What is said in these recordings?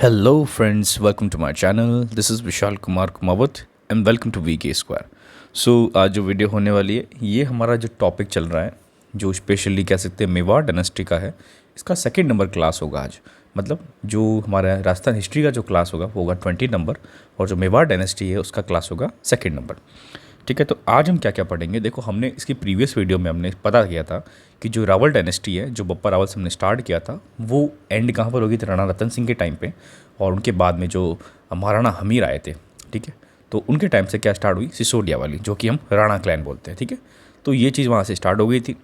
Hello friends, welcome to my channel. This is Vishal Kumar Kumawat and welcome to VK Square. So आज जो video होने वाली है ये हमारा जो टॉपिक चल रहा है जो स्पेशली कह सकते हैं मेवाड़ डायनेस्टी का है। इसका सेकंड नंबर क्लास होगा आज। मतलब जो हमारा राजस्थान हिस्ट्री का जो क्लास होगा वो होगा 20 नंबर और जो मेवाड़ डायनेस्टी है उसका क्लास होगा सेकंड नंबर। ठीक है, तो आज हम क्या क्या पढ़ेंगे। देखो, हमने इसकी प्रीवियस वीडियो में हमने पता किया था कि जो रावल डायनेस्टी है, जो बप्पा रावल से हमने स्टार्ट किया था, वो एंड कहाँ पर होगी थी, राणा रतन सिंह के टाइम पे। और उनके बाद में जो महाराणा हमीर आए थे, ठीक है, तो उनके टाइम से क्या स्टार्ट हुई, सिसोदिया वाली, जो कि हम राणा क्लैन बोलते हैं। ठीक है, तो ये चीज़ वहाँ से स्टार्ट हो गई थी।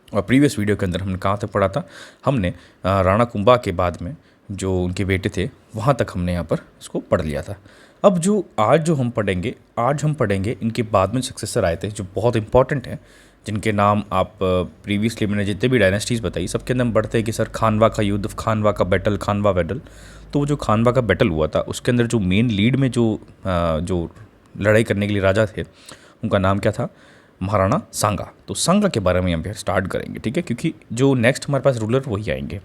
और प्रीवियस वीडियो के अंदर हमने कहाँ तक पढ़ा था, हमने राणा कुंभा के बाद में जो उनके बेटे थे वहाँ तक हमने यहाँ पर इसको पढ़ लिया था। अब जो आज जो हम पढ़ेंगे, आज हम पढ़ेंगे इनके बाद में सक्सेसर आए थे जो बहुत इंपॉर्टेंट हैं, जिनके नाम आप प्रीवियसली मैंने जितने भी डायनेस्टीज़ बताई सबके अंदर हम पढ़ते हैं कि सर खानवा का युद्ध, खानवा का बैटल, खानवा बैटल। तो वो जो खानवा का बैटल हुआ था उसके अंदर जो मेन लीड में जो लड़ाई करने के लिए राजा थे उनका नाम क्या था, महाराणा सांगा। तो सांगा के बारे में हम फिर स्टार्ट करेंगे। ठीक है, क्योंकि जो नेक्स्ट हमारे पास रूलर वही आएंगे।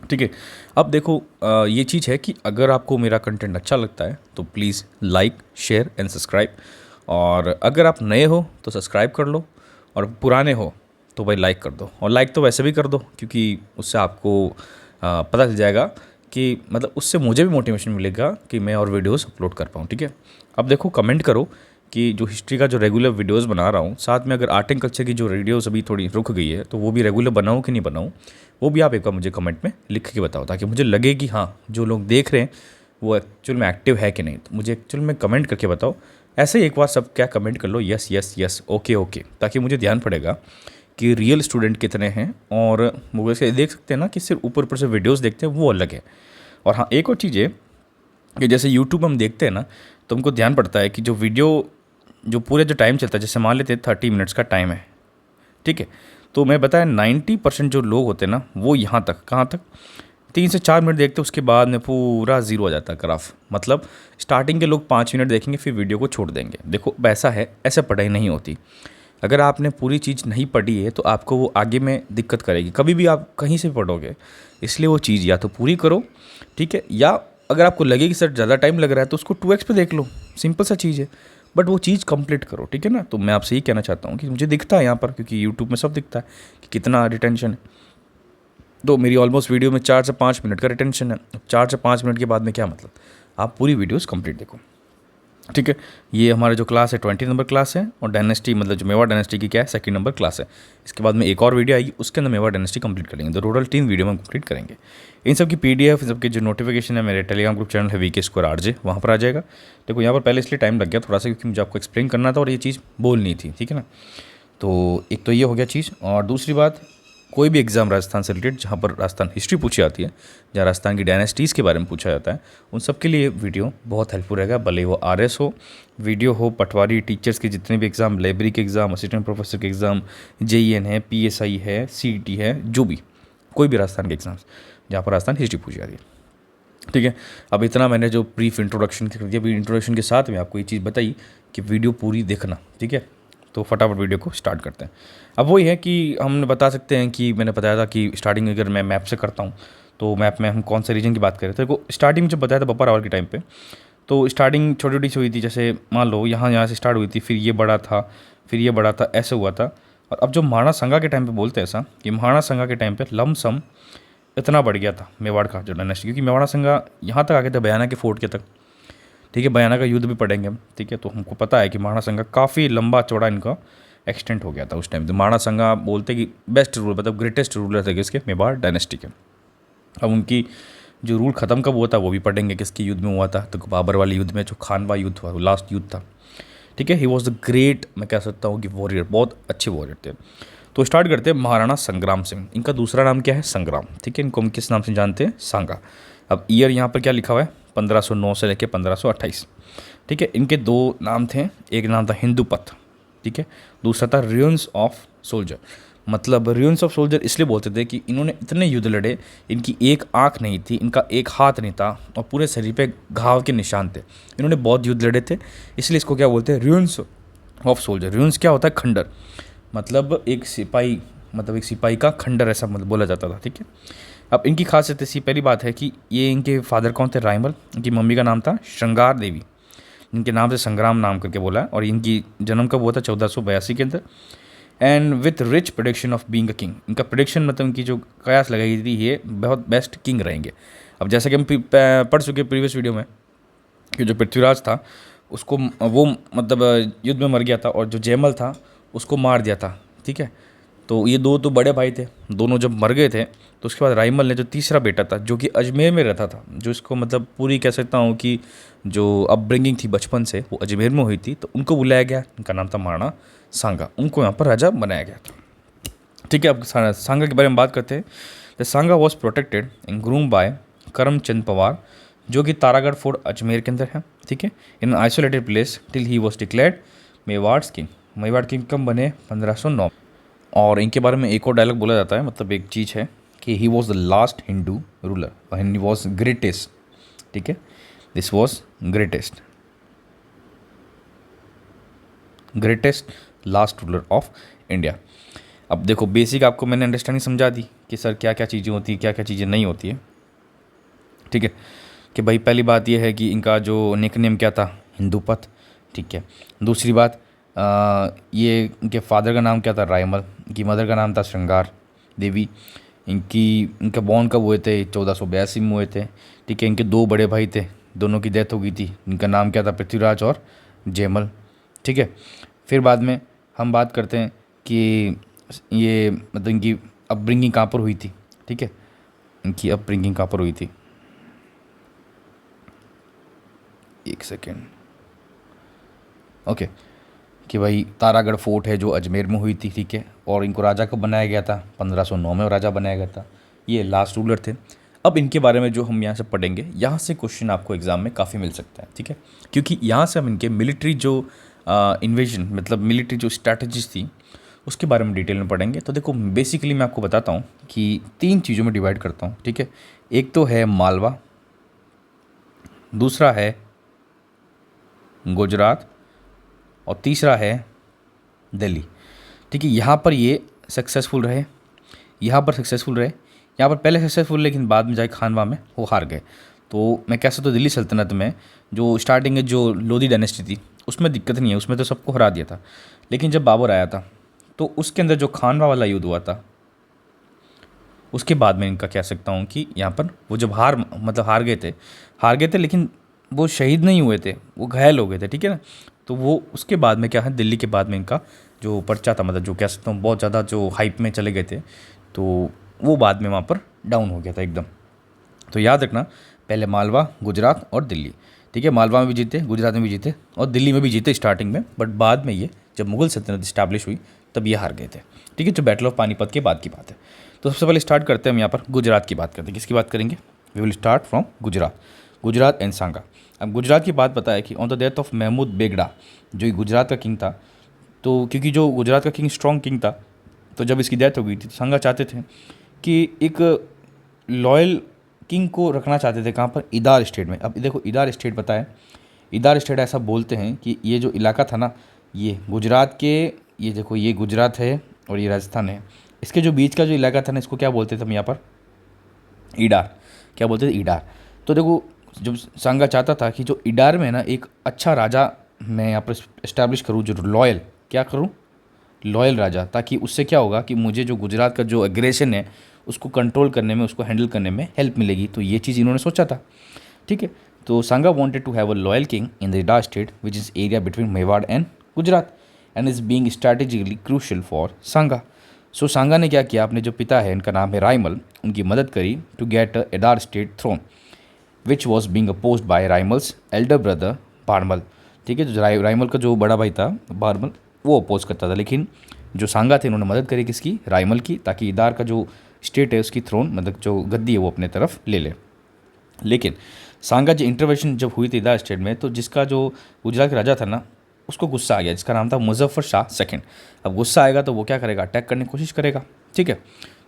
ठीक है, अब देखो ये चीज़ है कि अगर आपको मेरा कंटेंट अच्छा लगता है तो please like, share and subscribe. और अगर आप नए हो तो सब्सक्राइब कर लो, और पुराने हो तो भाई लाइक कर दो। और लाइक तो वैसे भी कर दो क्योंकि उससे आपको पता चल जाएगा कि मतलब उससे मुझे भी मोटिवेशन मिलेगा कि मैं और वीडियोस अपलोड कर पाऊँ। ठीक है, अब देखो कमेंट करो कि जो हिस्ट्री का जो रेगुलर वीडियोस बना रहा हूँ, साथ में अगर आर्ट एंड कल्चर की जो वीडियोस अभी थोड़ी रुक गई है तो वो भी रेगुलर बनाऊँ कि नहीं बनाऊँ, वो भी आप एक बार मुझे कमेंट में लिख के बताओ, ताकि मुझे लगे कि हाँ जो लोग देख रहे हैं वो एक्चुअल में एक्टिव है कि नहीं। तो मुझे एक्चुअल में कमेंट करके बताओ। ऐसे ही एक बार सब क्या कमेंट कर लो, yes yes yes, okay okay, ताकि मुझे ध्यान पड़ेगा कि रियल स्टूडेंट कितने हैं। और वो वैसे देख सकते हैं ना कि सिर्फ ऊपर ऊपर से वीडियोज़ देखते हैं, वो अलग है। और हाँ, एक और चीज़ है कि जैसे यूट्यूब हम देखते हैं ना, तो हमको ध्यान पड़ता है कि जो वीडियो जो पूरे जो टाइम चलता है, जैसे मान लेते हैं 30 मिनट्स का टाइम है, ठीक है, तो मैं बताया 90% जो लोग होते हैं ना वो यहाँ तक, कहाँ तक, 3 से 4 मिनट देखते हैं, उसके बाद में पूरा ज़ीरो हो जाता है ग्राफ। मतलब स्टार्टिंग के लोग 5 मिनट देखेंगे फिर वीडियो को छोड़ देंगे। देखो ऐसा है, ऐसे पढ़ाई नहीं होती। अगर आपने पूरी चीज़ नहीं पढ़ी है तो आपको वो आगे में दिक्कत करेगी, कभी भी आप कहीं से पढ़ोगे। इसलिए वो चीज़ या तो पूरी करो, ठीक है, या अगर आपको लगे कि सर ज़्यादा टाइम लग रहा है तो उसको 2x पे देख लो, सिंपल सा चीज़ है, बट वो चीज़ कंप्लीट करो। ठीक है ना, तो मैं आपसे ये कहना चाहता हूँ कि मुझे दिखता है यहाँ पर, क्योंकि यूट्यूब में सब दिखता है कि कितना रिटेंशन है। तो मेरी ऑलमोस्ट वीडियो में 4 से 5 मिनट का रिटेंशन है। 4 से 5 मिनट के बाद में क्या मतलब, आप पूरी वीडियोस कंप्लीट देखो। ठीक है, ये हमारा जो क्लास है 20 नंबर क्लास है, और डायनेस्टी मतलब जो मेवाड़ डायनेस्टी की क्या है, सेकंड नंबर क्लास है। इसके बाद में एक और वीडियो आएगी, उसके अंदर मेवाड़ डायनेस्टी कंप्लीट करेंगे। तो टोटल 3 वीडियो में हम कंप्लीट करेंगे। इन सब की PDF, इन सब की जो नोटिफिकेशन है मेरे टेलीग्राम ग्रुप चैनल है VK Square RJ, वहाँ पर आ जाएगा। देखो यहाँ पर पहले इसलिए टाइम लग गया थोड़ा सा, क्योंकि मुझे आपको एक्सप्लेन करना था और ये चीज़ बोलनी थी। ठीक है ना, तो एक तो ये हो गया चीज़। और दूसरी बात, कोई भी एग्ज़ाम राजस्थान से रिलेटेड जहाँ पर राजस्थान हिस्ट्री पूछी जाती है, जहाँ राजस्थान की डायनेस्टीज़ के बारे में पूछा जाता है, उन सब के लिए वीडियो बहुत हेल्पफुल रहेगा। भले वो RS हो, वीडियो हो, पटवारी टीचर्स के जितने भी एग्ज़ाम, लाइब्रेरी के एग्ज़ाम, असिस्टेंट प्रोफेसर के एग्ज़ाम, JEN है, PSI है, CET है, जो भी कोई भी राजस्थान के एग्ज़ाम्स जहाँ पर राजस्थान हिस्ट्री पूछी जाती है। ठीक है, अब इतना मैंने जो ब्रीफ इंट्रोडक्शन कर दिया, इंट्रोडक्शन के साथ में आपको ये चीज़ बताई कि वीडियो पूरी देखना। ठीक है, तो फटाफट वीडियो को स्टार्ट करते हैं। अब वही है कि हम बता सकते हैं कि मैंने बताया था कि स्टार्टिंग अगर मैं मैप से करता हूँ तो मैप में हम कौन से रीजन की बात करें, तो स्टार्टिंग में जब बताया था बप्पा रावल के टाइम पे, तो स्टार्टिंग छोटी छोटी सी हुई थी। जैसे मान लो यहाँ से स्टार्ट हुई थी, फिर ये बड़ा था, फिर ये बड़ा था, ऐसे हुआ था। और अब जो महाराणा संगा के टाइम पे बोलते हैं ऐसा कि महाराणा संगा के टाइम पे लमसम इतना बढ़ गया था मेवाड़ का जो डायनेस्टी, क्योंकि मेवाड़ा संगा यहाँ तक आ गए थे, बयाना के फोर्ट के तक। ठीक है, बयाना का युद्ध भी पढ़ेंगे हम। ठीक है, तो हमको पता है कि महाराणा संगा काफ़ी लंबा चौड़ा इनका एक्सटेंट हो गया था उस टाइम। तो महाराणा संगा बोलते कि बेस्ट रूलर, मतलब ग्रेटेस्ट रूलर थे किसके, मेवाड़ डायनेस्टी के। अब उनकी जो रूल ख़त्म कब हुआ था वो भी पढ़ेंगे, किसके युद्ध में हुआ था, तो बाबर वाले युद्ध में, जो खानवा युद्ध हुआ वो लास्ट युद्ध था। ठीक है, ही वॉज द ग्रेट, मैं कह सकता हूँ कि वॉरियर, बहुत अच्छे वॉरियर थे। तो स्टार्ट करते हैं महाराणा संग्राम सिंह। इनका दूसरा नाम क्या है, संग्राम। ठीक है, इनको हम किस नाम से जानते हैं, सांगा। अब ईयर यहाँ पर क्या लिखा हुआ है, 1509 से लेकर 1528। ठीक है, इनके 2 नाम थे, एक नाम था हिंदूपथ, ठीक है, दूसरा था रुइंस ऑफ सोल्जर। मतलब रुइंस ऑफ सोल्जर इसलिए बोलते थे कि इन्होंने इतने युद्ध लड़े, इनकी एक आँख नहीं थी, इनका एक हाथ नहीं था, और पूरे शरीर पे घाव के निशान थे। इन्होंने बहुत युद्ध लड़े थे, इसलिए इसको क्या बोलते हैं, रुइंस ऑफ सोल्जर। रुइंस क्या होता है, खंडर, मतलब एक सिपाही, मतलब एक सिपाही का खंडर, ऐसा मतलब बोला जाता था। ठीक है, अब इनकी खासियत ऐसी पहली बात है कि ये इनके फादर कौन थे, राइमल। इनकी मम्मी का नाम था श्रृंगार देवी, इनके नाम से संग्राम नाम करके बोला है। और इनकी जन्म कब हुआ था, 1482 के अंदर। And with rich prediction of being a king, इनका प्रोडिक्शन मतलब इनकी जो कयास लगाई थी, ये बहुत बेस्ट किंग रहेंगे। अब जैसा कि हम पढ़ चुके प्रीवियस वीडियो में कि जो पृथ्वीराज था उसको वो मतलब युद्ध में मर गया था, और जो जयमल था उसको मार दिया था, ठीक है। तो ये दो तो बड़े भाई थे, दोनों जब मर गए थे तो उसके बाद राइमल ने जो तीसरा बेटा था जो कि अजमेर में रहता था, जो इसको मतलब पूरी कह सकता हूँ कि जो अपब्रिंगिंग थी बचपन से वो अजमेर में हुई थी, तो उनको बुलाया गया। उनका नाम था महाराणा सांगा, उनको यहाँ पर राजा बनाया गया था, ठीक है। अब सांगा के बारे में बात करते हैं। The Sanga was protected in groom by Karamchand Pawar, जो कि तारागढ़ फोर्ट अजमेर के अंदर है, ठीक है, इन isolated place till he was declared Mewar king. Mewar king कब बने, 1509। और इनके बारे में एक और डायलॉग बोला जाता है, मतलब एक चीज़ है कि he was the last Hindu ruler and he was greatest, ठीक है। This was greatest last ruler of India. अब देखो बेसिक आपको मैंने अंडरस्टैंडिंग समझा दी कि सर क्या क्या चीज़ें होती हैं, क्या क्या चीज़ें नहीं होती है, ठीक है। कि भाई पहली बात यह है कि इनका जो निकनेम क्या था, हिंदूपथ, ठीक है। दूसरी बात ये इनके फादर का नाम क्या था, रायमल। इनकी मदर का नाम था श्रृंगार देवी। इनके बॉर्न कब हुए थे, 1482 में हुए थे, ठीक है। इनके दो बड़े भाई थे, दोनों की डेथ हो गई थी। इनका नाम क्या था, पृथ्वीराज और जयमल, ठीक है। फिर बाद में हम बात करते हैं कि ये मतलब इनकी अपब्रिंगिंग कहाँ पर हुई थी, ठीक है। इनकी अपब्रिंगिंग कहाँ पर हुई थी, एक सेकेंड, ओके, कि भाई तारागढ़ फोर्ट है जो अजमेर में हुई थी, ठीक है। और इनको राजा कब बनाया गया था, 1509 में राजा बनाया गया था। ये लास्ट रूलर थे। अब इनके बारे में जो हम यहाँ से पढ़ेंगे, यहाँ से क्वेश्चन आपको एग्जाम में काफ़ी मिल सकता है, ठीक है, क्योंकि यहाँ से हम इनके मिलिट्री जो इन्वेजन मतलब मिलिट्री जो स्ट्रैटेजीज थी उसके बारे में डिटेल में पढ़ेंगे। तो देखो बेसिकली मैं आपको बताता हूँ कि 3 चीज़ों में डिवाइड करता हूँ, ठीक है। एक तो है मालवा, दूसरा है गुजरात, और तीसरा है दिल्ली, ठीक है। यहाँ पर ये सक्सेसफुल रहे, यहाँ पर सक्सेसफुल रहे, यहाँ पर पहले सक्सेसफुल, लेकिन बाद में जाए खानवा में वो हार गए। तो मैं कह सकता हूँ दिल्ली सल्तनत में जो स्टार्टिंग में जो लोधी डायनेस्टी थी उसमें दिक्कत नहीं है, उसमें तो सबको हरा दिया था। लेकिन जब बाबर आया था तो उसके अंदर जो खानवा वाला युद्ध हुआ था उसके बाद में इनका कह सकता हूँ कि यहाँ पर वो जब हार गए थे, लेकिन वो शहीद नहीं हुए थे, वो घायल हो गए थे, ठीक है ना। तो वो उसके बाद में क्या है, दिल्ली के बाद में इनका जो पर्चा था, मतलब जो कह सकता हूँ बहुत ज़्यादा जो हाइप में चले गए थे, तो वो बाद में वहाँ पर डाउन हो गया था एकदम। तो याद रखना, पहले मालवा, गुजरात और दिल्ली, ठीक है। मालवा में भी जीते, गुजरात में भी जीते और दिल्ली में भी जीते स्टार्टिंग में, बट बाद में ये जब मुगल सल्तनत इस्टेब्लिश हुई तब ये हार गए थे, ठीक है। जो बैटल ऑफ पानीपत के बाद की बात है। तो सबसे पहले स्टार्ट करते हैं हम यहाँ पर गुजरात की बात करते हैं। किसकी बात करेंगे, we will start from Gujarat and Sanga. अब गुजरात की बात पता है कि on the death of Mahmud Begada, जो गुजरात का किंग था, तो क्योंकि जो गुजरात का किंग स्ट्रॉन्ग किंग था, तो जब इसकी डेथ हो गई थी तो सांगा चाहते थे कि एक लॉयल किंग को रखना चाहते थे। कहाँ पर, इदार स्टेट में। अब देखो इदार स्टेट पता है, इदार स्टेट ऐसा बोलते हैं कि ये जो इलाका था ना, ये गुजरात के, ये देखो ये गुजरात है और ये राजस्थान है, इसके जो बीच का जो इलाका था ना, इसको क्या बोलते थे हम यहाँ पर, ईडार। क्या बोलते थे, ईडार। तो देखो जब सांगा चाहता था कि जो ईडार में ना एक अच्छा राजा मैं यहाँ पर इस्टेब्लिश करूँ, जो लॉयल, क्या करूँ, लॉयल राजा, ताकि उससे क्या होगा कि मुझे जो गुजरात का जो एग्रेशन है उसको कंट्रोल करने में, उसको हैंडल करने में हेल्प मिलेगी। तो ये चीज़ इन्होंने सोचा था, ठीक है। तो Sanga wanted to have a loyal king in the Idar state which is area between Mewar and Gujarat and is being strategically crucial for Sanga. So Sanga ने क्या किया, अपने जो पिता है, इनका नाम है रायमल, उनकी मदद करी to get a Idar state throne which was being opposed by Raimal's elder brother Barmal, ठीक है। जो राइमल का जो बड़ा भाई था बारमल, वो अपोज करता था, लेकिन जो सांगा थे इन्होंने मदद करी किसकी, राइमल की, ताकि ईदार का जो स्टेट है उसकी थ्रोन मतलब जो गद्दी है वो अपने तरफ ले ले। लेकिन सांगा जो इंटरवेंशन जब हुई थी ईदार स्टेट में, तो जिसका जो गुजरात का राजा था ना, उसको गुस्सा आ गया, जिसका नाम था मुजफ्फर शाह सेकंड। अब गुस्सा आएगा तो वो क्या करेगा, अटैक करने की कोशिश करेगा, ठीक है।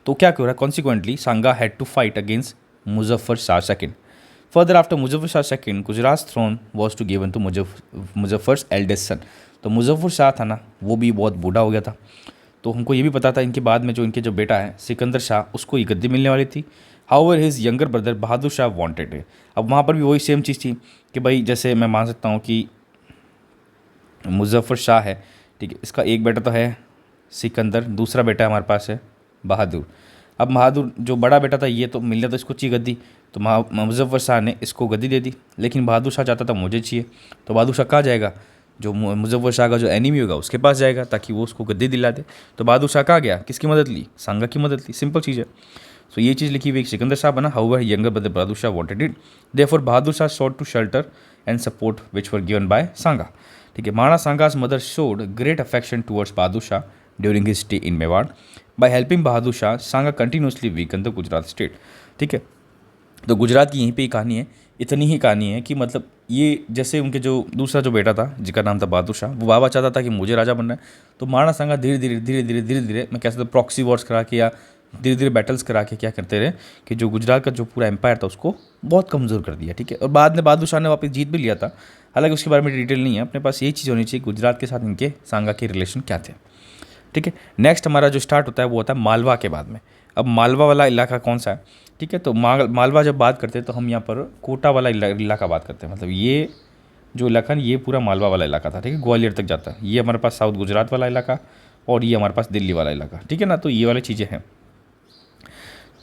तो क्या हो रहा है, consequently Sanga had to fight against Muzaffar Shah second. Further, after Muzaffar Shah II, Gujarat's throne was to given to Muzaffar's eldest son. तो मुजफ्फर शाह था ना, वो भी बहुत बूढ़ा हो गया था। तो हमको ये भी पता था इनके बाद में जो इनके जो बेटा है सिकंदर शाह, उसको ये गद्दी मिलने वाली थी। However his younger brother Bahadur Shah wanted it. अब वहाँ पर भी वही सेम चीज़ थी कि भाई जैसे मैं मान सकता हूँ कि मुजफ्फर शाह है, ठीक है, इसका एक बेटा तो है सिकंदर, दूसरा बेटा हमारे पास है बहादुर। अब बहादुर जो बड़ा बेटा था ये तो मिलने तो इसको चाहिए गद्दी, तो मुजफ्फर शाह ने इसको गद्दी दे दी, लेकिन बहादुर शाह चाहता था मुझे चाहिए, तो बहादुर शाह कहाँ जाएगा, जो मुजफ्फर शाह का जो एनिमी होगा उसके पास जाएगा ताकि वो उसको गद्दी दिला दे। तो बहादुर शाह कहाँ गया, किसकी मदद ली, सांगा की मदद ली, सिंपल चीज़ है। सो ये चीज़ लिखी हुई सिकंदर शाह बना, however younger brother Bahadur Shah wanted it, therefore Bahadur Shah sought to shelter and support which were given by Sanga. ठीक है, महाराणा सांगा's mother showed great affection towards Bahadur Shah during his stay in Mewar. By helping Bahadur Shah Sanga continuously weaken the Gujarat state. ठीक है, तो गुजरात की यहीं पे ही कहानी है, इतनी ही कहानी है कि मतलब ये जैसे उनके जो दूसरा जो बेटा था जिसका नाम था बहादुर शाह, वो बाबा चाहता था कि मुझे राजा बनना है, तो महाराणा सांगा धीरे धीरे मैं कह सकता हूँ प्रॉक्सी वॉर्स करा के या धीरे धीरे बैटल्स करा के क्या करते रहे कि जो गुजरात का जो पूरा एम्पायर था उसको बहुत कमज़ोर कर दिया। ठीक है, और बाद में बहादुर शाह ने वापस जीत भी लिया था, हालांकि उसके बारे में डिटेल नहीं है, अपने पास यही चीज़ होनी चाहिए गुजरात के साथ इनके सांगा के रिलेशन क्या थे। ठीक है, नेक्स्ट हमारा जो स्टार्ट होता है वो होता है मालवा के बाद में। अब मालवा वाला इलाका कौन सा है, ठीक है, तो मालवा जब बात करते हैं तो हम यहाँ पर कोटा वाला इलाका बात करते हैं, मतलब ये जो इलाका है ये पूरा मालवा वाला इलाका था। ठीक है, ग्वालियर तक जाता है, ये हमारे पास साउथ गुजरात वाला इलाका और ये हमारे पास दिल्ली वाला इलाका। ठीक है ना, तो ये वाली चीज़ें हैं।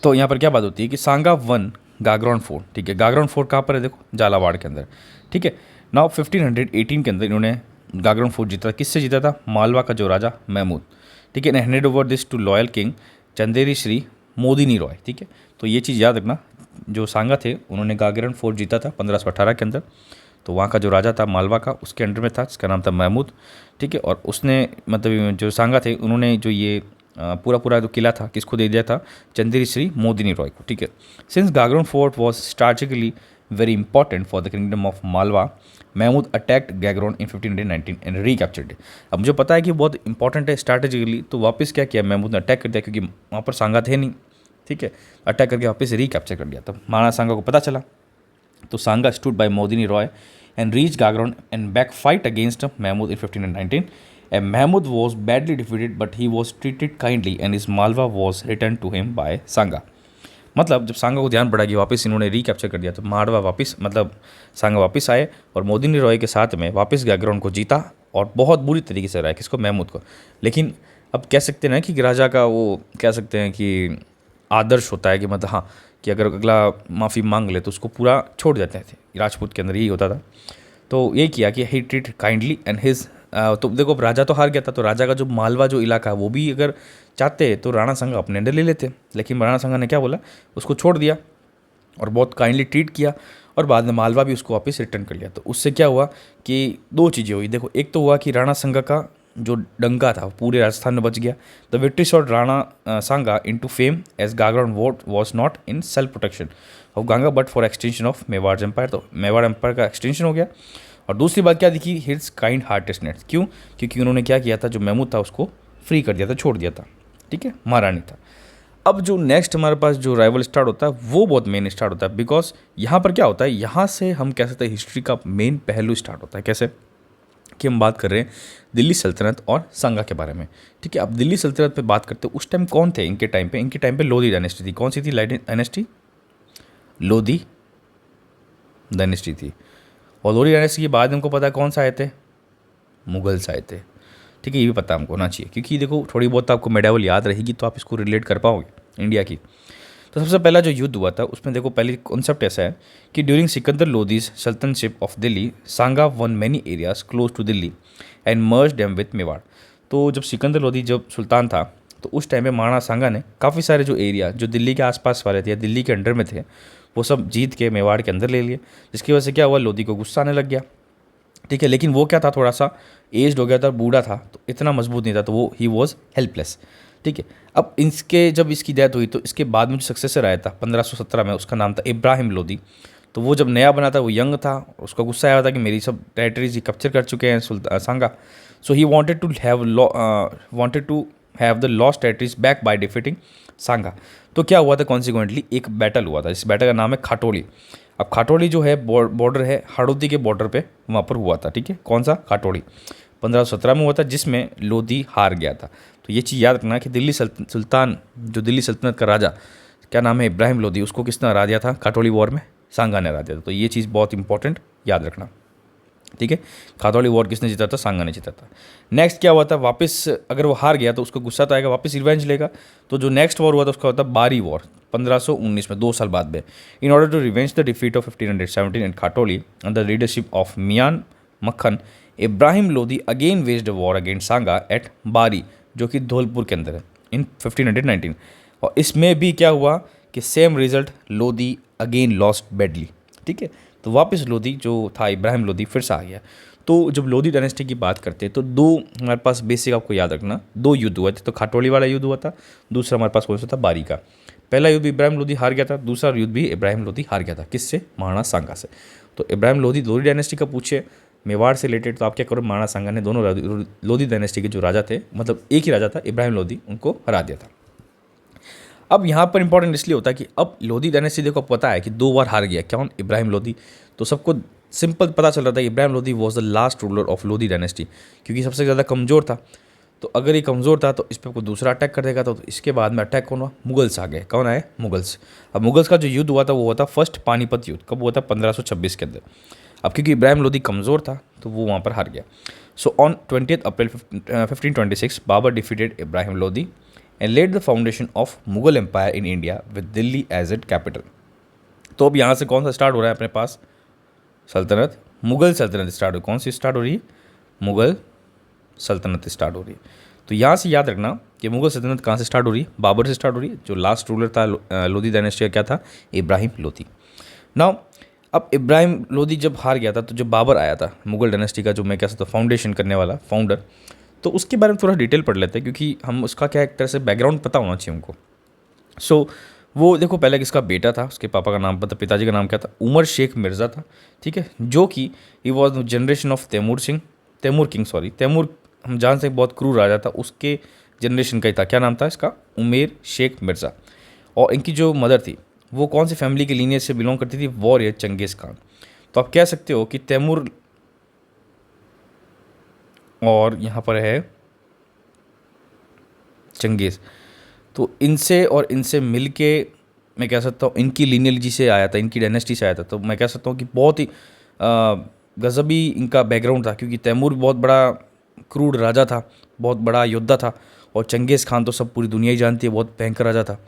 तो यहाँ पर क्या बात होती है कि सांगा वन गागरौन फोर्ट। ठीक है, गागरौन फोर्ट कहाँ पर है, देखो झालावाड़ के अंदर। ठीक है, नाउ 1518 के अंदर इन्होंने गागरौन फोर्ट जीता। किससे जीता था, मालवा का जो राजा महमूद। ठीक है, ने handed over this to loyal king Chanderi Shri Modini Roy. ठीक है, तो ये चीज़ याद रखना, जो सांगा थे उन्होंने गागरौन फोर्ट जीता था 1518 के अंदर, तो वहाँ का जो राजा था मालवा का उसके अंडर में था, जिसका नाम था महमूद। ठीक है, और उसने मतलब जो सांगा थे उन्होंने जो ये पूरा जो किला था किसको दे दिया था, चंदेरी श्री मोदिनी रॉय को। ठीक है, since Gagron fort was strategically very important for the kingdom of Malwa, Mahmud attacked Gagron in 1519 and recaptured it. अब मुझे पता है कि बहुत इंपॉर्टेंट है स्ट्रैटेजिकली, तो वापस क्या किया महमूद ने, अटैक कर दिया, क्योंकि वहाँ पर सांगा थे नहीं। ठीक है, अटैक करके वापस रिकैप्चर कर दिया। तब महाराणा सांगा को पता चला, तो Sanga stood by Modini Roy and reached Gagron and back fight against Mahmud in 1519. And Mahmud was badly defeated, but he was treated kindly and his Malwa was returned to him by Sanga. मतलब जब सांगा को ध्यान पड़ा कि वापस इन्होंने रिकैप्चर कर दिया, तो मारवा वापस मतलब सांगा वापस आए और मोदिनी रॉय के साथ में वापस गैगरौन को जीता और बहुत बुरी तरीके से रहा किसको, महमूद को। लेकिन अब कह सकते हैं ना कि राजा का वो कह सकते हैं कि आदर्श होता है कि मतलब हाँ कि अगर अगला माफ़ी मांग ले तो उसको पूरा छोड़ देते थे, राजपूत के अंदर यही होता था। तो ये किया कि ही ट्रीट काइंडली एंड हिज, तो देखो राजा तो हार गया था, तो राजा का जो मालवा जो इलाका है वो भी अगर चाहते तो राणा सांगा अपने अंडर ले लेते, लेकिन राणा सांगा ने क्या बोला, उसको छोड़ दिया और बहुत काइंडली ट्रीट किया, और बाद में मालवा भी उसको वापस रिटर्न कर लिया। तो उससे क्या हुआ कि दो चीज़ें हुई, देखो एक तो हुआ कि राणा सांगा का जो डंका था पूरे राजस्थान में बच गया। The victory shot Rana Sanga into fame as Gagron vote was not in self protection of Ganga but for extension of Mewar empire, तो मेवाड़ एम्पायर का एक्सटेंशन हो गया। और दूसरी बात क्या दिखी, हिज काइंड हार्टेडनेस, क्यों, क्योंकि उन्होंने क्या किया था, जो महमूद था उसको फ्री कर दिया था, छोड़ दिया था। ठीक है, महारानी था। अब जो नेक्स्ट हमारे पास जो राइवल स्टार्ट होता है वो बहुत मेन स्टार्ट होता है, बिकॉज यहाँ पर क्या होता है, यहाँ से हम कह सकते हैं हिस्ट्री का मेन पहलू स्टार्ट होता है। कैसे कि हम बात कर रहे हैं दिल्ली सल्तनत और सांगा के बारे में। ठीक है, अब दिल्ली सल्तनत पे बात करते हैं, उस टाइम कौन थे इनके टाइम पे, इनके टाइम पे लोधी डायनेस्टी थी। कौन सी थी डायनेस्टी, लोधी डायनेस्टी थी। और लोधी डायनेस्टी के बाद हमको पता है कौन सा आए थे, मुगल्स आए थे। ठीक है, ये भी पता हमको होना चाहिए, क्योंकि देखो थोड़ी बहुत आपको मेडावल याद रहेगी तो आप इसको रिलेट कर पाओगे इंडिया की। तो सबसे पहला जो युद्ध हुआ था उसमें देखो पहले कॉन्सेप्ट ऐसा है कि during Sikandar Lodhi's sultanship of Delhi, Sanga won many areas close to Delhi and merge them with Mewar. तो जब सिकंदर लोधी जब सुल्तान था तो उस टाइम में महाराणा सांगा ने काफ़ी सारे जो एरिया जो दिल्ली के आसपास वाले थे या दिल्ली के अंडर में थे वो सब जीत के मेवाड़ के अंदर ले लिए, जिसकी वजह से क्या हुआ, लोधी को गुस्सा आने लग गया। ठीक है, लेकिन वो क्या था, थोड़ा सा एज्ड हो गया था, बूढ़ा था, तो इतना मजबूत नहीं था, तो वो ही वॉज हेल्पलेस। ठीक है, अब इसके जब इसकी डेथ हुई तो इसके बाद में जो सक्सेसर आया था 1517 में, उसका नाम था इब्राहिम लोधी। तो वो जब नया बना था वो यंग था, उसका गुस्सा आया था कि मेरी सब टेरिटरीज कैप्चर कर चुके हैं Sanga. So he wanted to have the lost territories back by defeating Sanga. तो क्या हुआ था, कॉन्सिक्वेंटली एक बैटल हुआ था, इस बैटल का नाम है खाटोली। अब खाटोली जो है बॉर्डर है हड़ौती के बॉर्डर पे, वहाँ पर हुआ था। ठीक है, कौन सा, खाटोली 1517 में हुआ था, जिसमें लोधी हार गया था। तो ये चीज़ याद रखना कि दिल्ली सुल्तान जो दिल्ली सल्तनत का राजा क्या नाम है, इब्राहिम लोदी, उसको किसने हरा दिया था काठौली वॉर में? सांगा ने हरा दिया था। तो ये चीज़ बहुत इंपॉर्टेंट याद रखना, ठीक है। काठौली वॉर किसने जीता था? सांगा ने जीता था। नेक्स्ट क्या हुआ था, वापस अगर वो हार गया तो उसको गुस्सा तो आएगा, वापस रिवेंज लेगा। तो जो नेक्स्ट वॉर हुआ था उसका होता बारी वॉर 1519 में, 2 साल बाद में। In order to revenge the defeat of 1517 and Khatoli under the leadership of Mian Makkhan, Ibrahim Lodi again waged a war against Sanga at Bari, जो कि धौलपुर के अंदर है, इन 1519। और इसमें भी क्या हुआ कि same result, Lodi again lost badly, ठीक है। तो वापस लोदी जो था इब्राहिम लोदी फिर से आ गया। तो जब लोदी डायनेस्टी की बात करते हैं तो दो हमारे पास बेसिक आपको याद रखना, 2 युद्ध हुए थे। तो खाटोली वाला युद्ध हुआ था, दूसरा हमारे पास कौन सा था? बारी का। पहला युद्ध इब्राहिम लोदी हार गया था, दूसरा युद्ध भी इब्राहिम लोदी हार गया था। किससे? महाराणा सांगा से। तो इब्राहिम लोदी लोदी डायनेस्टी का पूछे मेवाड़ से रिलेटेड, तो आप क्या करो, महाराणा सांगा ने दोनों लोदी डायनेस्टी के जो राजा थे, मतलब एक ही राजा था इब्राहिम लोदी, उनको हरा दिया था। अब यहाँ पर इंपॉर्टेंट इसलिए होता है कि अब लोदी डायनेस्टी देखो पता है कि 2 बार हार गया, कौन? इब्राहिम लोदी। तो सबको सिंपल पता चल रहा था कि Ibrahim Lodi was the last ruler of Lodi dynasty, क्योंकि सबसे ज़्यादा कमज़ोर था। तो अगर ये कमज़ोर था तो इस पर कोई दूसरा अटैक कर देगा। तो इसके बाद में अटैक कौन हुआ? मुगल्स आ गए। कौन आए? मुगल्स। अब मुगल्स का जो युद्ध हुआ था वो हुआ था फर्स्ट पानीपत युद्ध। कब हुआ था? 1526 के अंदर। अब क्योंकि इब्राहिम लोदी कमज़ोर था तो वो वहाँ पर हार गया। So on 20 April 1526 Babur defeated Ibrahim Lodi and led the foundation of Mughal empire in India with Delhi as it capital. तो अब यहाँ से कौन सा स्टार्ट हो रहा है अपने पास? सल्तनत, मुगल सल्तनत स्टार्ट हो। कौन सी स्टार्ट हो रही है? मुगल सल्तनत स्टार्ट हो रही है। तो यहाँ से याद रखना कि मुगल सल्तनत कहाँ से स्टार्ट हो रही है? बाबर से स्टार्ट हो रही है। जो लास्ट रूलर था लोदी डायनेस्टी का क्या था? इब्राहिम लोदी। नाउ अब इब्राहिम लोदी जब हार गया था तो जब बाबर आया था मुगल डायनेस्टी का, जो मैं कह सकता हूँ फाउंडेशन करने वाला फाउंडर, तो उसके बारे में थोड़ा डिटेल पढ़ लेते हैं, क्योंकि हम उसका क्या एक तरह से बैकग्राउंड पता होना चाहिए हमको। सो वो देखो, पहले किसका बेटा था, उसके पापा का नाम पता, पिताजी का नाम क्या था? उमर शेख मिर्ज़ा था, ठीक है। जो कि he was generation of Timur king, हम जान से बहुत क्रूर राजा था, उसके जनरेशन का ही था। क्या नाम था इसका? उमेर शेख मिर्ज़ा। और इनकी जो मदर थी वो कौन सी फैमिली के लीनियज से बिलोंग करती थी? वॉरियर चंगेज़ खान। तो आप कह सकते हो कि तैमूर, और यहाँ पर है चंगेज़। तो इनसे और इनसे मिल के मैं कह सकता हूँ इनकी लीनियलिटी से आया था, इनकी डायनेस्टी से आया था। तो मैं कह सकता हूँ कि बहुत ही गजबी इनका बैकग्राउंड था, क्योंकि तैमूर बहुत बड़ा क्रूर राजा था, बहुत बड़ा योद्धा था। और चंगेज़ खान तो सब पूरी दुनिया ही जानती है, बहुत भयंकर राजा था।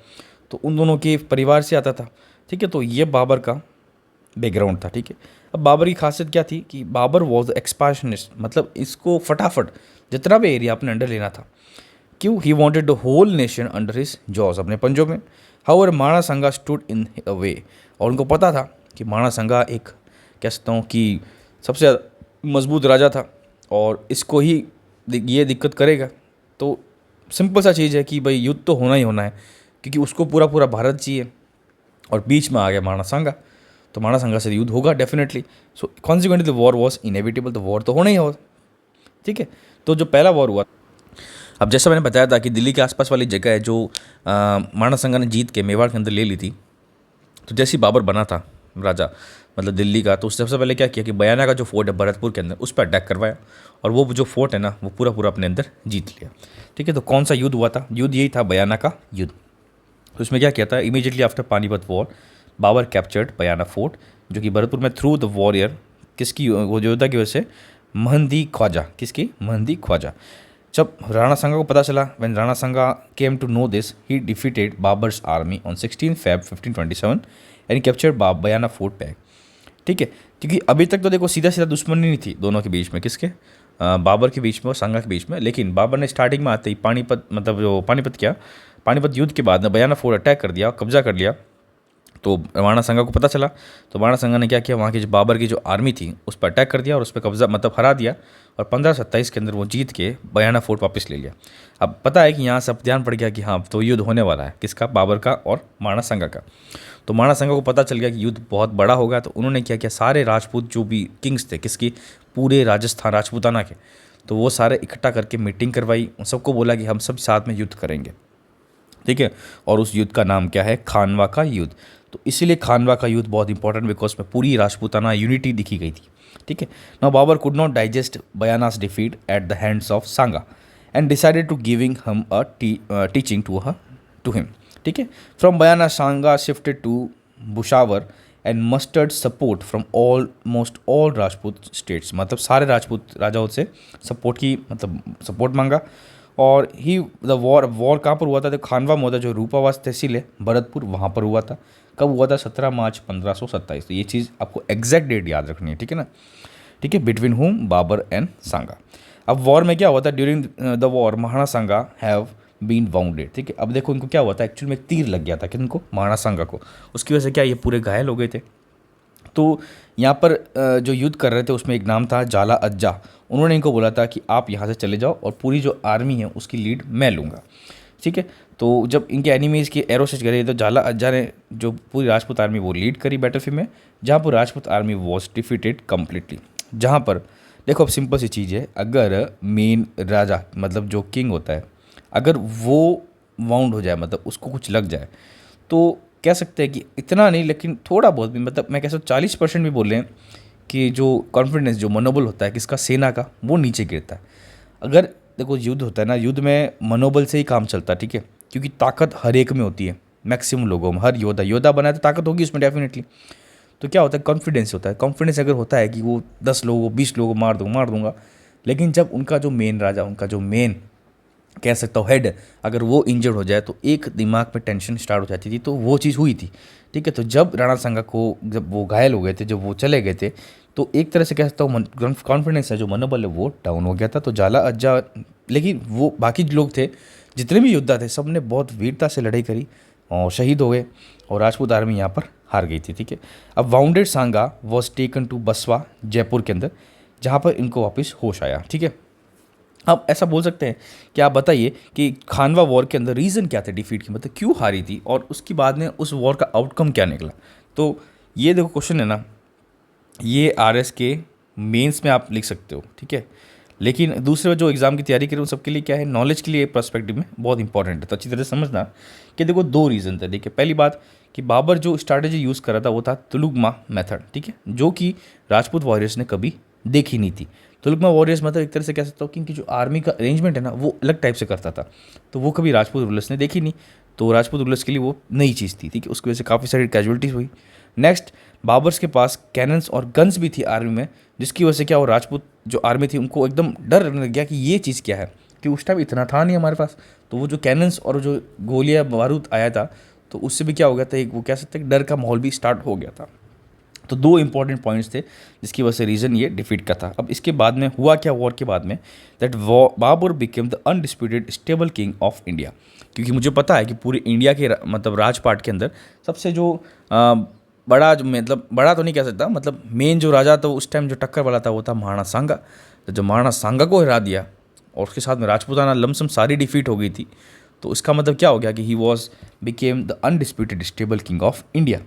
तो उन दोनों के परिवार से आता था, ठीक है। तो ये बाबर का बैकग्राउंड था, ठीक है। अब बाबर की खासियत क्या थी कि बाबर वॉज एक्सपांशनिस्ट, मतलब इसको फटाफट जितना भी एरिया अपने अंडर लेना था। क्यों? He wanted the whole nation under his jaws, अपने पंजों में। However Maharana Sanga stood in a way, और उनको पता था कि महाराणा सांगा एक कह सकता हूँ कि सबसे मजबूत राजा था और इसको ही ये दिक्कत करेगा। तो सिंपल सा चीज़ है कि भाई युद्ध तो होना ही होना है, क्योंकि उसको पूरा पूरा भारत चाहिए, और बीच में आ गया महाराणा सांगा। तो महाराणा सांगा से युद्ध होगा definitely. So consequently the war was inevitable, the war तो होना ही होगा, ठीक है। तो जो पहला वॉर हुआ, अब जैसा मैंने बताया था कि दिल्ली के आसपास वाली जगह है जो महाराणा सांगा ने जीत के मेवाड़ के अंदर ले ली थी। तो जैसे ही बाबर बना था राजा, मतलब दिल्ली का, तो उससे सबसे पहले क्या किया कि बयाना का जो फोर्ट है भरतपुर के अंदर, उस पर अटैक करवाया, और वो जो फोर्ट है ना वो पूरा पूरा अपने अंदर जीत लिया, ठीक है। तो कौन सा युद्ध हुआ था? युद्ध यही था, बयाना का युद्ध। तो उसमें क्या किया था? Immediately after Panipat war Babur captured Bayana fort, जो कि भरतपुर में, थ्रू द वॉरियर किसकी, वो योद्धा की वजह से, महंदी ख्वाजा। किसकी? महंदी ख्वाजा। जब राणा सांगा को पता चला, when Rana Sanga came to know this, he defeated Babur's army on 16 Feb 1527 and capture Bayana fort back, ठीक है। क्योंकि अभी तक तो देखो सीधा सीधा दुश्मनी नहीं थी दोनों के बीच में, किसके? बाबर के बीच में और सांगा के बीच में। लेकिन बाबर ने स्टार्टिंग में आते ही पानीपत युद्ध के बाद में बयाना फोर्ट अटैक कर दिया, कब्जा कर लिया। तो महाराणा सांगा को पता चला, तो महाराणा सांगा ने क्या किया, वहाँ की जो बाबर की जो आर्मी थी उस पर अटैक कर दिया और उस पर कब्जा, मतलब हरा दिया, और 1527 के अंदर वो जीत के बयाना फोर्ट वापस ले लिया। अब पता है कि यहाँ से अब ध्यान पड़ गया कि हाँ तो युद्ध होने वाला है, किसका? बाबर का और महाराणा सांगा का। तो महाराणा सांगा को पता चल गया कि युद्ध बहुत बड़ा होगा, तो उन्होंने क्या किया, सारे राजपूत जो भी किंग्स थे, किसकी? पूरे राजस्थान राजपूताना के, तो वो सारे इकट्ठा करके मीटिंग करवाई, उन सबको बोला कि हम सब साथ में युद्ध करेंगे, ठीक है। और उस युद्ध का नाम क्या है? खानवा का युद्ध। तो इसीलिए खानवा का युद्ध बहुत इंपॉर्टेंट, बिकॉज में पूरी राजपूताना यूनिटी दिखी गई थी, ठीक है। Now Babar could not digest Bayana's defeat at the hands of Sanga and decided to giving him a teaching to him. ठीक है। From Bayana Sanga shifted to Bhusawar and mustered support from almost all Rajput states, मतलब सारे राजपूत राजाओं से सपोर्ट की, मतलब सपोर्ट मांगा। और ही द वॉर कहाँ पर हुआ था? तो खानवा में हुआ था, जो रूपावास तहसील है भरतपुर, वहाँ पर हुआ था। कब हुआ था? 17 मार्च 1527। तो ये चीज़ आपको एग्जैक्ट डेट याद रखनी है, ठीक है ना। ठीक है, between home Babur and Sanga. अब वॉर में क्या हुआ था? During the war Maharana Sanga have been wounded, ठीक है। अब देखो इनको क्या हुआ था, एक्चुअली में एक तीर लग गया था किनको? महाराणा सांगा को। उसकी वजह से क्या ये पूरे घायल हो गए थे। तो यहाँ पर जो युद्ध कर रहे थे उसमें एक नाम था जाला अज्जा। उन्होंने इनको बोला था कि आप यहाँ से चले जाओ और पूरी जो आर्मी है उसकी लीड मैं लूँगा, ठीक है। तो जब इनके एनिमीज़ की एरो से करे तो जाला अज्जा ने जो पूरी राजपूत आर्मी वो लीड करी बैटलफील्ड में, जहाँ पर Rajput army was defeated completely. जहाँ पर देखो, अब सिंपल सी चीज़ है, अगर मेन राजा मतलब जो किंग होता है, अगर वो वाउंड हो जाए, मतलब उसको कुछ लग जाए, तो कह सकते हैं कि इतना नहीं लेकिन थोड़ा बहुत भी, मतलब मैं कह सकता हूँ 40% भी बोल रहे हैं कि जो कॉन्फिडेंस, जो मनोबल होता है किसका, सेना का, वो नीचे गिरता है। अगर देखो युद्ध होता है ना, युद्ध में मनोबल से ही काम चलता है, ठीक है, क्योंकि ताकत हर एक में होती है, मैक्सिमम लोगों में। हर योद्धा बनाए तो ताकत होगी उसमें डेफिनेटली। तो क्या होता है? कॉन्फिडेंस होता है। कॉन्फिडेंस अगर होता है कि वो 10 लोगों को 20 लोगों को मार दूंगा, लेकिन जब उनका जो मेन राजा, उनका जो मेन कह सकता हूँ हेड, अगर वो इंजर्ड हो जाए तो एक दिमाग में टेंशन स्टार्ट हो जाती थी। तो वो चीज़ हुई थी, ठीक है। तो जब राणा सांगा को, जब वो घायल हो गए थे, जब वो चले गए थे, तो एक तरह से कह सकता हूँ कॉन्फिडेंस है, जो मनोबल है, वो डाउन हो गया था। तो जाला अज्जा, लेकिन वो बाकी लोग थे, जितने भी योद्धा थे, सब ने बहुत वीरता से लड़ाई करी और शहीद हो गए, और राजपूत आर्मी यहाँ पर हार गई थी, ठीक है। अब wounded Sanga was taken to Baswa Jaipur के अंदर, जहाँ पर इनको वापस होश आया, ठीक है। अब ऐसा बोल सकते हैं कि आप बताइए कि खानवा वॉर के अंदर रीज़न क्या थे डिफीट की, मतलब क्यों हारी थी, और उसके बाद में उस वॉर का आउटकम क्या निकला। तो ये देखो क्वेश्चन है ना, ये आरएस के मेंस में आप लिख सकते हो, ठीक है। लेकिन दूसरे जो एग्ज़ाम की तैयारी करें उन सबके लिए क्या है, नॉलेज के लिए पर्सपेक्टिव में बहुत इंपॉर्टेंट है। तो अच्छी तरह से समझना कि देखो 2 रीज़न थे। देखिए, पहली बात कि बाबर जो स्ट्रैटेजी यूज़ कर रहा था वो था तुलुगमा मेथड, ठीक है, जो कि राजपूत वॉरियर्स ने कभी देखी नहीं थी। तुलुगमा वॉरियर्स मतलब एक तरह से कह सकता हूँ कि इनकी जो आर्मी का अरेंजमेंट है ना, वो अलग टाइप से करता था, तो वो कभी राजपूत रूलर्स ने देखी नहीं। तो राजपूत रूलर्स के लिए वो नई चीज़ थी, ठीक है। उसकी वजह से काफ़ी सारी कैजुअलिटीज़ हुई। नेक्स्ट, बाबर्स के पास कैनन्स और गन्स भी थी आर्मी में, जिसकी वजह से क्या हो, राजपूत जो आर्मी थी उनको एकदम डर लगने लग गया कि ये चीज़ क्या है, कि उस टाइम इतना था नहीं हमारे पास। तो वो जो कैनन्स और जो गोलियां बारूद आया था, तो उससे भी क्या हो गया था, एक वो कह सकते हैं डर का माहौल भी स्टार्ट हो गया था। तो 2 इंपॉर्टेंट पॉइंट्स थे जिसकी वजह से रीज़न ये डिफीट का था। अब इसके बाद में हुआ क्या, वॉर के बाद में, that Babur became the undisputed stable king of India. क्योंकि मुझे पता है कि पूरे इंडिया के मतलब राजपाट के अंदर सबसे जो बड़ा, जो मतलब बड़ा तो नहीं कह सकता, मतलब मेन जो राजा था उस टाइम जो टक्कर वाला था वो था महाराणा सांगा। तो जब महाराणा सांगा को हरा दिया और उसके साथ में राजपूताना लमसम सारी डिफीट हो गई थी, तो इसका मतलब क्या हो गया कि he was became the undisputed stable king of India.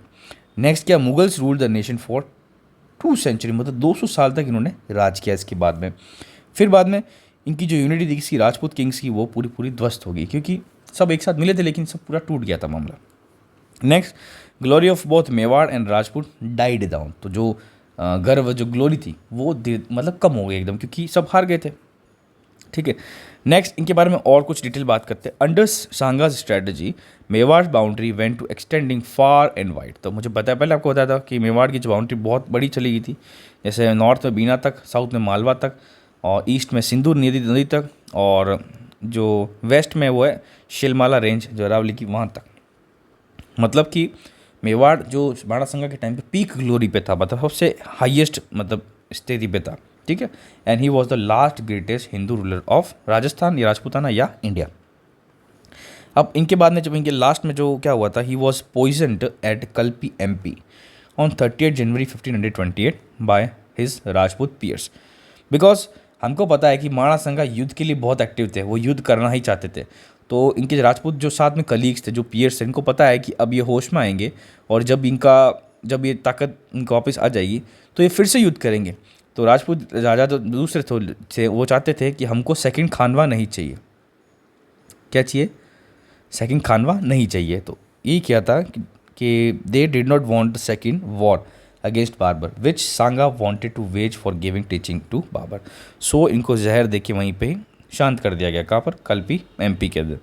Next क्या, Mughals rule the nation for 2 century, मतलब 200 साल तक इन्होंने राज किया इसके बाद में। फिर बाद में इनकी जो यूनिटी थी किसी राजपूत किंग्स की, वो पूरी पूरी ध्वस्त हो गई, क्योंकि सब एक साथ मिले थे लेकिन सब पूरा टूट गया था मामला। Next, glory of both Mewar and Rajput died down. तो जो गर्व, जो ग्लोरी थी, वो मतलब कम हो गई एकदम, क्योंकि सब हार गए थे, ठीक है। नेक्स्ट, इनके बारे में और कुछ डिटेल बात करते हैं। Under Sanga's strategy Mewar boundary went to extending far and wide. तो मुझे पता है, पहले आपको बताया था कि मेवाड़ की जो बाउंड्री बहुत बड़ी चली गई थी, जैसे नॉर्थ में बीना तक, साउथ में मालवा तक, और ईस्ट में सिंधु नदी तक, और जो वेस्ट में वो है शिलमाला रेंज जो अरावली की, वहाँ तक। मतलब कि मेवाड़ जो महाराणा सांगा के टाइम पे पीक ग्लोरी पे था, मतलब सबसे हाईएस्ट मतलब स्थिति पे था, ठीक है। And he was the last greatest Hindu ruler of Rajasthan या राजपूताना या इंडिया। अब इनके बाद में जब इनके लास्ट में जो क्या हुआ था, he was poisoned at Kalpi MP on 30 January 1528 by his Rajput peers. Because हमको पता है कि महाराणा सांगा युद्ध के लिए बहुत एक्टिव थे, वो युद्ध करना ही चाहते थे। तो इनके राजपूत जो साथ में कलीग्स थे, जो पियर्स थे, इनको पता है कि अब ये होश में आएंगे, और जब ये ताकत इनको वापस आ जाएगी तो ये फिर से युद्ध करेंगे। तो राजपूत राजा जो दूसरे थे वो चाहते थे कि हमको सेकंड खानवा नहीं चाहिए। क्या चाहिए? सेकंड खानवा नहीं चाहिए। तो ये क्या था कि they did not want the second war against Babar which Sanga wanted to wage for giving teaching to Babar. So इनको जहर दे के वहीं पे शांत कर दिया गया। कहाँ पर? कल्पी MP के अंदर।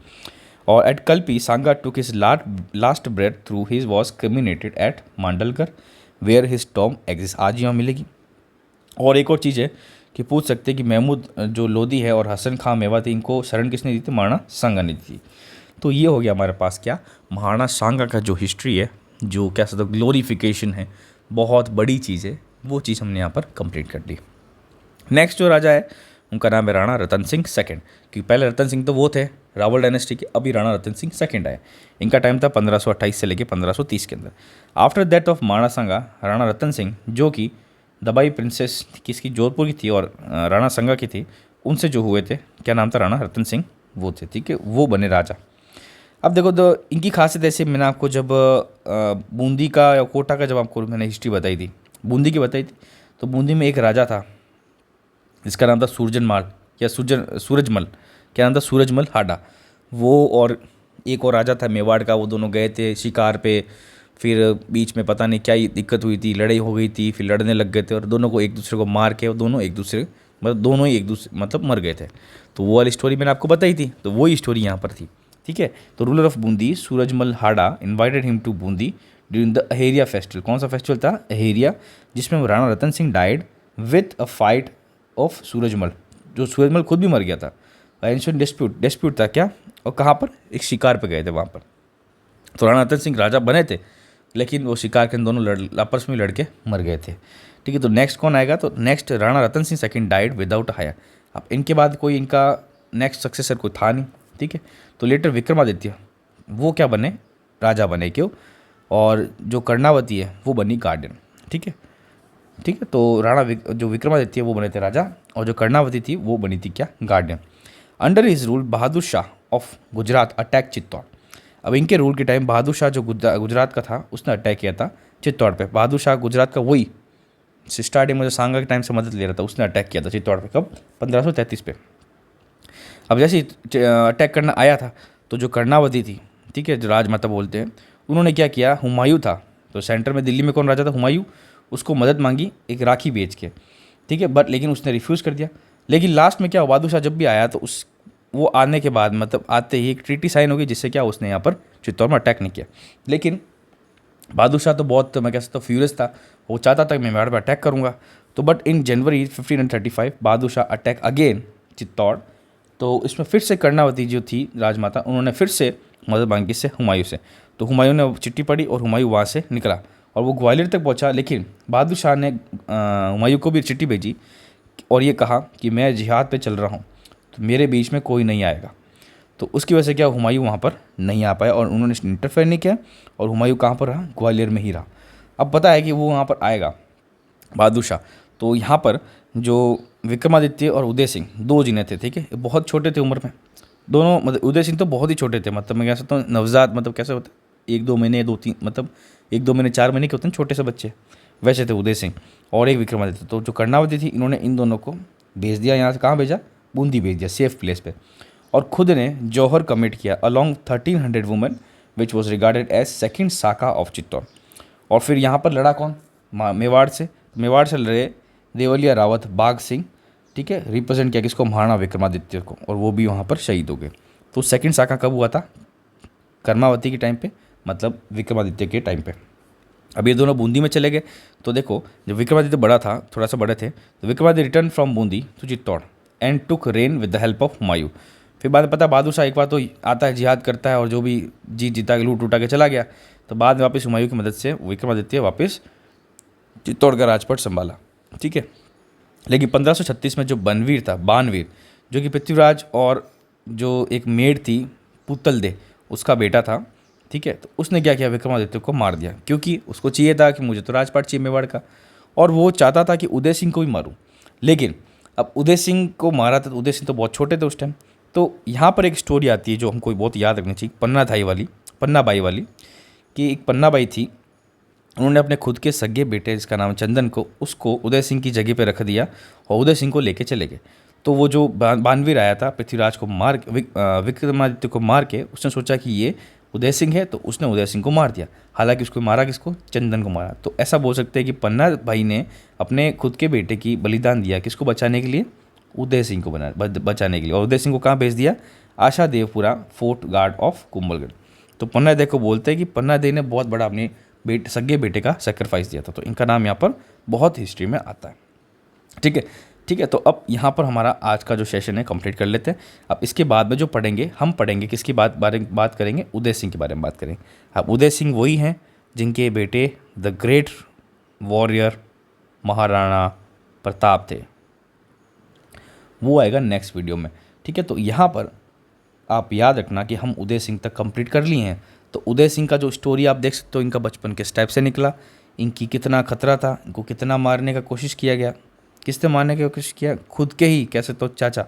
और at Kalpi Sanga took his last breath through his was cremated at Mandalgarh where his tomb exist. आज यहाँ मिलेगी। और एक और चीज़ है कि पूछ सकते हैं कि महमूद जो लोधी है और हसन खां मेवाती, इनको शरण किसने दी थी? महाराणा सांगा ने दी थी। तो ये हो गया हमारे पास क्या, महाराणा सांगा का जो हिस्ट्री है, जो क्या सकते ग्लोरिफिकेशन है, बहुत बड़ी चीज़ है, वो चीज़ हमने यहाँ पर कंप्लीट कर दी। नेक्स्ट जो राजा है उनका नाम है राणा रतन सिंह सेकंड, क्योंकि पहले रतन सिंह तो वो थे रावल डायनेस्टी के, अभी राणा रतन सिंह सेकंड आए। इनका टाइम था 1528 से लेकर 1530 के अंदर। आफ्टर डेथ ऑफ महाराणा सांगा, राणा रतन सिंह जो कि दबाई प्रिंसेस किसकी, जोधपुर की थी और राणा सांगा की थी, उनसे जो हुए थे, क्या नाम था, राणा रतन सिंह वो थे, ठीक है, वो बने राजा। अब देखो इनकी खासियत ऐसे, मैंने आपको जब बूंदी का या कोटा का जब आपको मैंने हिस्ट्री बताई थी, बूंदी की बताई थी, तो बूंदी में एक राजा था जिसका नाम था सूरजनमाल या सूरजमल, क्या नाम था, सूरजमल हाडा। वो और एक और राजा था मेवाड़ का, वो दोनों गए थे शिकार पे, फिर बीच में पता नहीं क्या ही दिक्कत हुई थी, लड़ाई हो गई थी, फिर लड़ने लग गए थे और दोनों को एक दूसरे को मार के, दोनों एक दूसरे मतलब दोनों ही एक दूसरे मतलब मर गए थे। तो वो वाली स्टोरी मैंने आपको बताई थी, तो वही स्टोरी यहाँ पर थी, ठीक है। तो ruler of Bundi Surajmal Hada invited him to Bundi during the Aheria festival. कौन सा फेस्टिवल था? अहेरिया, जिसमें Rana Ratan Singh died with a fight of Surajmal, जो सूरजमल खुद भी मर गया था। एंशियंट डिस्प्यूट था क्या, और कहाँ पर? एक शिकार पे गए थे वहाँ पर। तो राणा रतन सिंह राजा बने थे, लेकिन वो शिकार के दोनों आपस में लड़के मर गए थे, ठीक है। तो नेक्स्ट कौन आएगा? तो next Rana Ratan Singh second died without heir. अब इनके बाद कोई इनका नेक्स्ट सक्सेसर कोई था नहीं, ठीक है। तो लेटर विक्रमादित्य वो क्या बने? राजा बने, क्यों? और जो कर्णावती है वो बनी गार्डियन, ठीक है, ठीक है। तो जो विक्रमादित्य वो बने थे राजा, और जो कर्णावती थी वो बनी थी क्या? Guardian. Under his rule Bahadur Shah of Gujarat attack Chittor. अब इनके रूल के टाइम बहादुर शाह जो गुजरात का था, उसने अटैक किया था चित्तौड़ पे। बहादुर शाह गुजरात का वही स्टार्टिंग में जो सांगा के टाइम से मदद ले रहा था, उसने अटैक किया था चित्तौड़ पे। कब? 1533 पे। अब जैसे अटैक करना आया था, तो जो कर्णावती थी, ठीक है, जो राजमाता बोलते हैं, उन्होंने क्या किया, हुमायूं था, तो सेंटर में दिल्ली में कौन राजा था? हुमायूं। उसको मदद मांगी एक राखी बेच के, ठीक है, बट लेकिन उसने रिफ्यूज़ कर दिया। लेकिन लास्ट में क्या, बहादुर शाह जब भी आया तो वो आने के बाद मतलब आते ही एक ट्रीटी साइन हो गई, जिससे क्या उसने यहाँ पर चित्तौड़ में अटैक नहीं किया। लेकिन बहादुर शाह तो बहुत, मैं कह सकता हूँ, फ्यूरियस था, वो चाहता था कि मैं मेवाड़ पर अटैक करूँगा। तो but in January 1535 Bahadur Shah attack again Chittor. तो इसमें फिर से कर्णावती जो थी राजमाता, उन्होंने फिर से मदद मांगी से हुमायूं से। तो हुमायूं ने चिट्ठी पढ़ी और हुमायूं वहाँ से निकला और वो ग्वालियर तक पहुँचा। लेकिन बहादुर शाह ने हुमायूं को भी चिट्ठी भेजी और ये कहा कि मैं जिहाद पे चल रहा हूँ, तो मेरे बीच में कोई नहीं आएगा। तो उसकी वजह से क्या, हुमायूं वहाँ पर नहीं आ पाया और उन्होंने इंटरफेयर नहीं किया, और हुमायूं कहाँ पर रहा? ग्वालियर में ही रहा। अब पता है कि वो वहाँ पर आएगा बहादुर शाह। तो यहाँ पर जो विक्रमादित्य और उदय सिंह दो जिने थे, ठीक है, बहुत छोटे थे उम्र में दोनों, मतलब उदय सिंह तो बहुत ही छोटे थे, मतलब मैं कह सकता हूँ नवजात, मतलब कैसे होते, 1-2 महीने 2-3 मतलब 1-2 महीने 4 महीने के होते हैं छोटे से बच्चे, वैसे थे उदय सिंह और एक विक्रमादित्य। तो जो कर्णावती थी, इन्होंने इन दोनों को भेज दिया, यहाँ से कहाँ भेजा? बूंदी भेज दिया, सेफ प्लेस पे। और खुद ने जौहर कमिट किया along 1300 women which was regarded as second saka of Chittor. और फिर यहाँ पर लड़ा कौन? मेवाड़ से। मेवाड़ से लड़े देवलिया रावत बाघ सिंह, ठीक है, रिप्रेजेंट किया किसको? महाराणा विक्रमादित्य को, और वो भी वहाँ पर शहीद हो गए। तो सेकंड साका कब हुआ था? कर्मावती के टाइम पे, मतलब विक्रमादित्य के टाइम पे। अब ये दोनों बूंदी में चले गए। तो देखो, जब विक्रमादित्य बड़ा था, थोड़ा सा बड़े थे, तो Vikramaditya return from Bundi to Chittor and took reign with the help of Humayun. फिर बाद में पता, बहादुर शाह एक बार तो आता है, जिहाद करता है और जो भी जीता के लूट उठा के चला गया। तो बाद में वापस हुमायूं की मदद से विक्रमादित्य वापस चित्तौड़ का राजपाट संभाला, ठीक है। लेकिन 1536 में जो बनवीर था, बानवीर, जो कि पृथ्वीराज और जो एक मेड थी पुतल दे, उसका बेटा था, ठीक है, तो उसने क्या किया? विक्रमादित्य को मार दिया, क्योंकि उसको चाहिए था कि मुझे तो राजपाट चाहिए मेवाड़ का, और वो चाहता था कि उदय सिंह को भी मारूं। लेकिन अब उदय सिंह को मारा था, तो उदय सिंह तो बहुत छोटे थे उस टाइम। तो यहाँ पर एक स्टोरी आती है जो हमको बहुत याद रखनी चाहिए, पन्ना बाई वाली, कि एक पन्ना बाई थी, उन्होंने अपने खुद के सगे बेटे जिसका नाम चंदन को, उसको उदय सिंह की जगह पे रख दिया और उदय सिंह को लेके चले गए। तो वो जो बानवीर आया था पृथ्वीराज को मार विक्रमादित्य को मार के, उसने सोचा कि ये उदय सिंह है, तो उसने उदय सिंह को मार दिया। हालांकि उसको मारा किसको? चंदन को मारा। तो ऐसा बोल सकते हैं कि पन्ना भाई ने अपने खुद के बेटे की बलिदान दिया, किसको बचाने के लिए? उदय सिंह को बचाने के लिए। और उदय सिंह को कहाँ भेज दिया? Asha Devpura fort guard of Kumbhalgarh. तो पन्ना देव को बोलते हैं कि पन्ना देव ने बहुत बड़ा अपने सगे बेटे का सेक्रीफाइस दिया था। तो इनका नाम यहाँ पर बहुत हिस्ट्री में आता है। ठीक है, ठीक है। तो अब यहाँ पर हमारा आज का जो सेशन है कंप्लीट कर लेते हैं। अब इसके बाद में जो पढ़ेंगे, हम पढ़ेंगे किसकी बात करेंगे? उदय सिंह के बारे में बात करेंगे। अब उदय सिंह वही हैं जिनके बेटे the great warrior Maharana Pratap थे। वो आएगा नेक्स्ट वीडियो में। ठीक है, तो यहाँ पर आप याद रखना कि हम उदय सिंह तक कंप्लीट कर लिए हैं। तो उदय सिंह का जो स्टोरी आप देख सकते हो, इनका बचपन किस टाइप से निकला, इनकी कितना खतरा था, इनको कितना मारने का कोशिश किया गया। किसने मारने की कोशिश किया? खुद के ही, कैसे तो चाचा,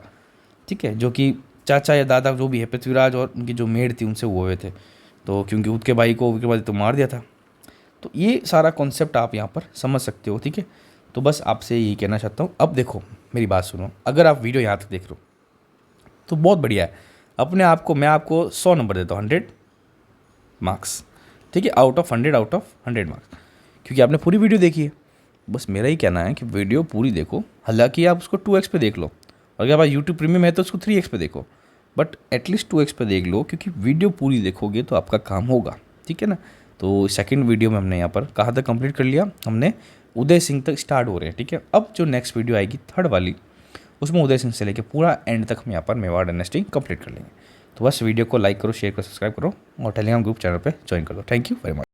ठीक है, जो कि चाचा या दादा जो भी है, पृथ्वीराज और उनकी जो मेड थी उनसे हुए थे। तो क्योंकि उसके भाई को उसके बाद तो मार दिया था। तो ये सारा कॉन्सेप्ट आप यहाँ पर समझ सकते हो। ठीक है, तो बस आपसे यही कहना चाहता हूँ। अब देखो मेरी बात सुनो, अगर आप वीडियो यहाँ तक देख रहे हो तो बहुत बढ़िया है। अपने आप को, मैं आपको 100 नंबर देता हूँ, 100 मार्क्स। ठीक है, आउट ऑफ 100 मार्क्स, क्योंकि आपने पूरी वीडियो देखी है। बस मेरा ही कहना है कि वीडियो पूरी देखो। हालांकि आप उसको 2x पे देख लो, और अगर आप यूट्यूब प्रीमियम है तो उसको 3x पे देखो, बट एटलीस्ट 2x पे देख लो, क्योंकि वीडियो पूरी देखोगे तो आपका काम होगा। ठीक है ना। तो सेकंड वीडियो में हमने यहाँ पर कहाँ तक कंप्लीट कर लिया? हमने उदय सिंह तक स्टार्ट हो रहे हैं। ठीक है, अब जो नेक्स्ट वीडियो आएगी थर्ड वाली, उसमें उदय सिंह से लेकर पूरा एंड तक हम यहाँ पर मेवाड़ डायनेस्टी कंप्लीट कर लेंगे। तो बस वीडियो को लाइक करो, शेयर करो, सब्सक्राइब करो और टेलीग्राम ग्रुप चैनल पे ज्वाइन कर दो। Thank you very much.